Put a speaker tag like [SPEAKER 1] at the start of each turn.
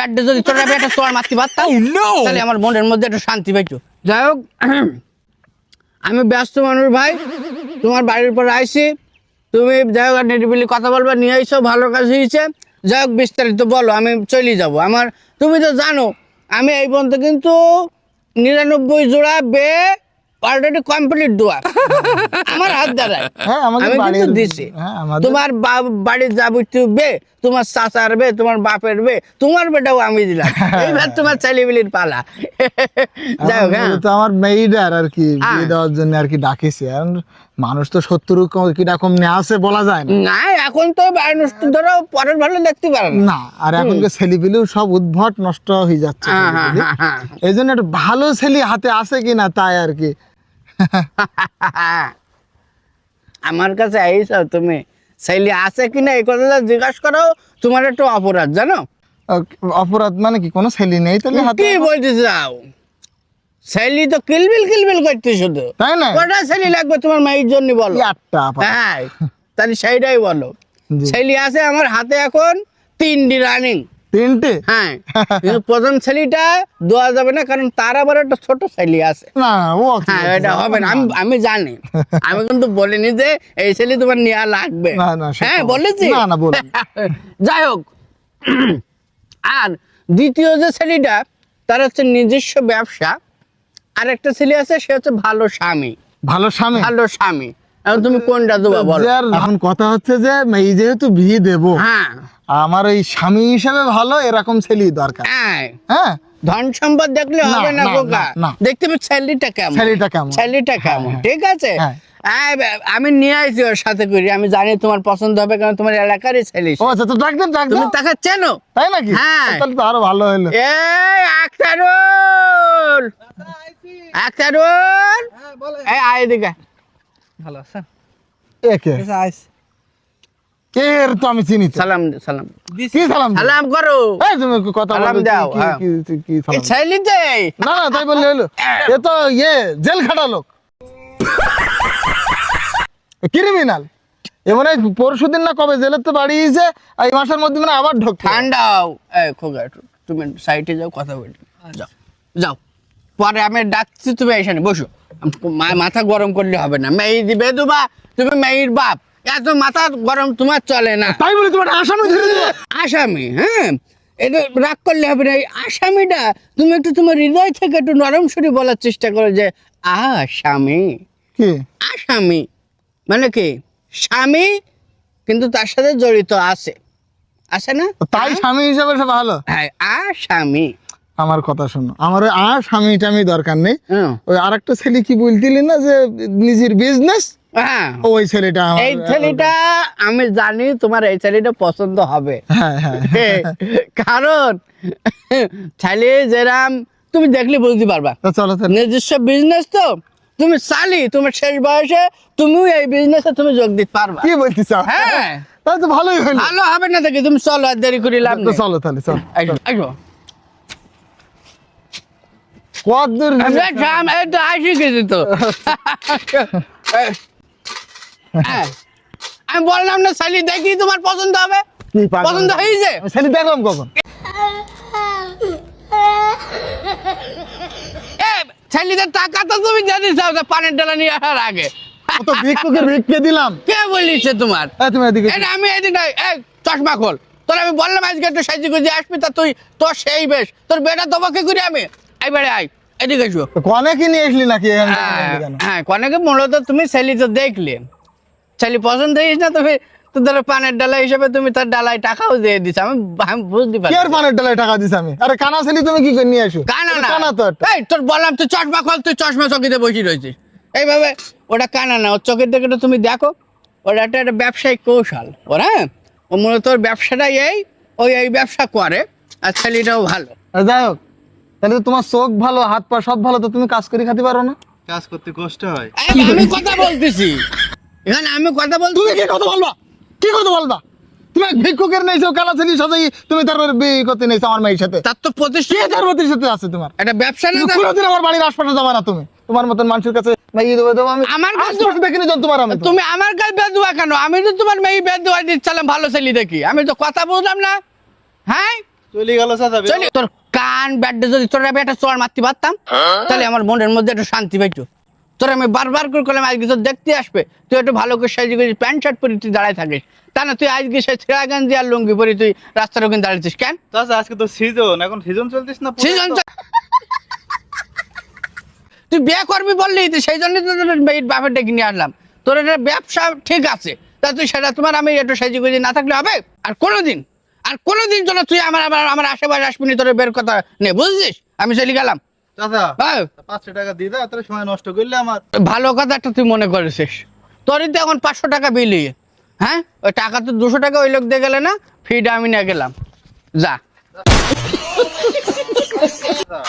[SPEAKER 1] ব্যাটে যদি তোর একটা চড় মারতে পারতাম তাহলে আমার মনের মধ্যে একটা শান্তি পাইতো। যাই হোক, আমি ব্যস্ত মানুষ ভাই, তোমার বাড়ির পর আইসি, তুমি যাই হোক নিরিবিলি কথা বলবা, নিয়ে আইসো, ভালো কাজ হয়েছে। যাই হোক বিস্তারিত বলো, আমি চলে যাব। আমার তুমি তো জানো আমি এই পর্যন্ত কিন্তু 99 জোড়া বে অলরেডি কমপ্লিট দোয়া আমার হাত দ্বারায়। আমি কিন্তু দিছি। তোমার বাড়ির যাবতীয় বে, তোমার চাচার বে, তোমার বাপের বে, তোমার বেটাও আমি দিলাম। এইবার তোমার ছেলেবিলির পালা। যাই হোক,
[SPEAKER 2] তো আমার মেয়েটার আর কি বিয়ে দেওয়ার জন্য আর কি ডাকিছে। মানুষ তো 70 কিরকম নিয়ে আসে বলা যায়
[SPEAKER 1] না। এখন তো মানুষ ধরো পরের ভালো দেখতে পারে
[SPEAKER 2] না, আর এখনকার ছেলেপিলেও সব উদ্ভট নষ্ট হয়ে যাচ্ছে। এই জন্য একটা ভালো ছেলে হাতে আসে কিনা তাই আর কি।
[SPEAKER 1] আমার কাছে আইসো তুমি, ছেলে আছে কিনা এই কথাটা জিজ্ঞাসা করো, তোমার একটু অপরাধ জানো।
[SPEAKER 2] অপরাধ মানে কি, কোনো ছেলে নেই তাহলে হাতে?
[SPEAKER 1] কি বলতে চাও? ছেলে তো কিলবিল করতে শুধু,
[SPEAKER 2] তাই না?
[SPEAKER 1] কটা ছেলে লাগবে তোমার মায়ের জন্য বলো? হ্যাঁ, তাহলে সেইটাই বলো। ছেলে আছে আমার হাতে এখন 3টি রানিং।
[SPEAKER 2] 3টে?
[SPEAKER 1] হ্যাঁ, কিন্তু প্রথম ছেলেটা দেওয়া যাবে না, কারণ তার আবার একটা ছোট ছেলে আছে।
[SPEAKER 2] না,
[SPEAKER 1] হ্যাঁ, এটা হবে না। আমি জানি, আমি কিন্তু বলিনি যে এই ছেলে তোমার নেওয়া লাগবে। হ্যাঁ বলেছি। যাই হোক, আর দ্বিতীয় যে ছেলেটা, তার হচ্ছে নিজস্ব ব্যবসা। আর একটা ছেলে আছে, সে হচ্ছে ভালো স্বামী।
[SPEAKER 2] ভালো স্বামী?
[SPEAKER 1] ভালো স্বামী। এখন তুমি কোনটা দেবো বলো?
[SPEAKER 2] এখন কথা হচ্ছে যে এই যেহেতু বিয়ে দেবো,
[SPEAKER 1] হ্যাঁ,
[SPEAKER 2] আমার ওই স্বামী হিসেবে ভালো এরকম ছেলেই দরকার।
[SPEAKER 1] হ্যাঁ, ধন সম্পদ দেখলে হবে না বোকা, দেখতে হবে ছেলেটা কেমন। ছেলেটা কেমন, ঠিক আছে? আমি নিয়ে আসছি ওর সাথে করি, আমি জানি তোমার পছন্দ হবে, কারণ তোমার এলাকারই ছেলে। তুমি তাকে চেনো,
[SPEAKER 2] তাই নাকি?
[SPEAKER 1] হ্যাঁ,
[SPEAKER 2] তাহলে তো আরো ভালো হলো।
[SPEAKER 1] এই আখতারুল, আখতারুল, এই আয় এদিকে।
[SPEAKER 3] ভালো আছেন?
[SPEAKER 2] একে কে এর তো আমি চিনি।
[SPEAKER 1] সালাম সালাম
[SPEAKER 2] কি সালাম?
[SPEAKER 1] সালাম করো।
[SPEAKER 2] এই তুমি কথা
[SPEAKER 1] সালাম দাও।
[SPEAKER 2] কি সালাম?
[SPEAKER 1] ছেলে দে
[SPEAKER 2] না না, তাই বললে হলো? এ তো জেল খাটা লোক, ক্রিমিনাল। এমন পরশুদিন না কবে জেলের তো বাড়িয়েছে, এই মাসের মধ্যে মানে আবার ঢোক।
[SPEAKER 1] ঠান্ডাও। এই খোকা, তুমি সাইডে যাও, কথা বলি। যাও যাও, পরে আমি ডাকছি, তুমি এখানে বসো। মাথা গরম করলে হবে না। মেয়ে দিবে দুবা, তুমি মেয়ের বাপ, এত মাথা গরম তোমার চলে না।
[SPEAKER 2] তাই বলে তোমার আসামি ধরে দিবে?
[SPEAKER 1] আসামি? হ্যাঁ, এটা রাগ করলে হবে না। এই আসামিটা তুমি একটু তোমার হৃদয় থেকে একটু নরম সুরে বলার চেষ্টা করো যে আসামি।
[SPEAKER 2] কি
[SPEAKER 1] আসামি মানে কি? স্বামী কিন্তু তার সাথে জড়িত আছে, আছে না?
[SPEAKER 2] তাই স্বামী হিসাবে সব ভালো।
[SPEAKER 1] হ্যাঁ, আসামি।
[SPEAKER 2] আমার কথা শোনো, আমার ওই স্বামী টামি দরকার নেই। ওই আরেকটা ছেলে কি বলতিলি না যে নিজের বিজনেস,
[SPEAKER 1] হ্যাঁ,
[SPEAKER 2] ওই ছেলেটা।
[SPEAKER 1] এই ছেলেটা আমি জানি তোমার এই ছেলেটা পছন্দ হবে। কারণ ছেলে যেরাম তুমি দেখলে বুঝতে পারবা।
[SPEAKER 2] চলো,
[SPEAKER 1] নিজস্ব বিজনেস তো তুমি চালি, তোমার শেষ বয়সে তুমিও এই বিজনেসে তুমি যোগ দিতে পারবা।
[SPEAKER 2] কি বলতিস?
[SPEAKER 1] হ্যাঁ,
[SPEAKER 2] তাহলে তো ভালোই হলো।
[SPEAKER 1] ভালো হবে না দেখি, তুমি চলো, আর দেরি করে লাভ নেই।
[SPEAKER 2] চলো তাহলে, চলো।
[SPEAKER 1] আইগো
[SPEAKER 2] কত দূর?
[SPEAKER 1] আসি গেছি তো। আমি বললাম না ছেলে দেখি তোমার পছন্দ হবে। পছন্দ হয়েছে?
[SPEAKER 2] ছেলে দেখলাম কখন?
[SPEAKER 1] ছেলেদের টাকা তো তুমি জানিস, পানের ডালা নিয়ে আসার আগে
[SPEAKER 2] তো ভিক্ষুকের ভিক্ষে দিলাম।
[SPEAKER 1] কে বলিছে তোমার?
[SPEAKER 2] তুমি এদিকে।
[SPEAKER 1] আমি এদিকে। চশমা খোল। তোর আমি বললাম আজকে একটু সাহায্য করে আসবি, তা তুই তোর সেই বেশ, তোর বেটা তোমাকে করে আমি এইবারে আয় এদিকে এসো।
[SPEAKER 2] কনেকে নিয়ে আসলি নাকি?
[SPEAKER 1] হ্যাঁ, কনেকে মূলত তুমি ছেলে তো দেখলে, ছেলে পছন্দ হয়েছে না, তুমি তো ধরো পানের ডালা হিসেবে তুমি তার ডালায় টাকাও দিয়ে দিছ। আমি বুঝতে পারি।
[SPEAKER 2] কে পানের ডালায় টাকা দিছ? আমি আরে কানা ছেলে, তুমি কি করে নিয়ে আসো?
[SPEAKER 1] কানা না,
[SPEAKER 2] কানা তো।
[SPEAKER 1] এই তোর বললাম তুই চশমা খোল, তুই চশমা চকিতে বসে রয়েছিস এইভাবে। ওটা কানা না, ওর চোখের দিকে তুমি দেখো, ওটা একটা ব্যবসায়িক কৌশল ওর। হ্যাঁ, ও মূলত ওর ব্যবসাটা এই ব্যবসা করে, আর ছেলেটাও ভালো।
[SPEAKER 2] যাই হোক, তাহলে তোমার চোখ ভালো, হাত পা সব ভালো, তো তুমি কাজ করে খেতে পারো না?
[SPEAKER 3] কাজ করতে কষ্ট হয়।
[SPEAKER 1] আমি কথা বলতেছি এখানে, আমি কথা বল।
[SPEAKER 2] তুমি কি কথা বলবা? কি কথা বলবা? তুমি ভিক্ষুকের নেইছো, কানা ছেলের সাথে তুমি তারপরে বিয়ে করতে নেইছো আমার মেয়ের সাথে।
[SPEAKER 1] তার তো প্রতিষ্ঠা
[SPEAKER 2] সাথে আছে তোমার
[SPEAKER 1] এটা ব্যবসা না।
[SPEAKER 2] কোনোদিন আমার বাড়ির আশপাশে যাবা না তুমি। তোমার মতন মানুষের কাছে মেয়ে দেবো আমি
[SPEAKER 1] আমার
[SPEAKER 2] আশপাশে দেখিনি তোমার। আমি
[SPEAKER 1] তুমি আমার কাছে বেদুয়া কেন? আমি তো তোমার মেয়ে বেদুয়া দিচ্ছিলাম ভালো ছেলে দেখি। আমি তো কথা বললাম না। হ্যাঁ,
[SPEAKER 3] চলে গেল চাচা
[SPEAKER 1] চলি তোর কান ব্যাডে যদি তোর একটা চড় মারতে পারতাম তাহলে আমার মনের মধ্যে একটু শান্তি পাইতো। তোর আমি বারবার করে করলাম আজকে তোর দেখতে আসবে, তুই একটু ভালো করে সাইজ করে প্যান্ট শার্ট পরে তুই দাঁড়ায় থাকিস, তা না তুই আজকে সেই ছেঁড়া গেঞ্জি আর লুঙ্গি পরে তুই রাস্তার ওখানে দাঁড়িয়েছিস কেন?
[SPEAKER 3] চাচা আজকে তো সিজন, এখন সিজন চলতিস না পুরো
[SPEAKER 1] সেজন
[SPEAKER 3] তো-
[SPEAKER 1] তুই বিয়ে করবি বললি তো, সেই জন্যই তো তোর বাপের ডেকে নিয়ে আসলাম। তোর এটা ব্যবসা ঠিক আছে, তা তুই সেটা তোমার আমি একটু সাইজ করে না থাকলে হবে? আর কোনোদিন তোরা তুই আমার আশেপাশে আসবি না, তোর বের কথা নেই, বুঝছিস? আমি চলে গেলাম।
[SPEAKER 3] চাচা
[SPEAKER 1] হ্যাঁ,
[SPEAKER 3] 500 টাকা দিয়ে দাও, তোর সময় নষ্ট করলে আমার।
[SPEAKER 1] ভালো কথা একটা তুই মনে করেছিস, তোরই তো এখন 500 টাকা বিলি। হ্যাঁ, ওই টাকা তো 200 টাকা ওই লোক দিয়ে গেলে না, ফিটা আমি নিয়ে গেলাম, যা।
[SPEAKER 3] চাচা,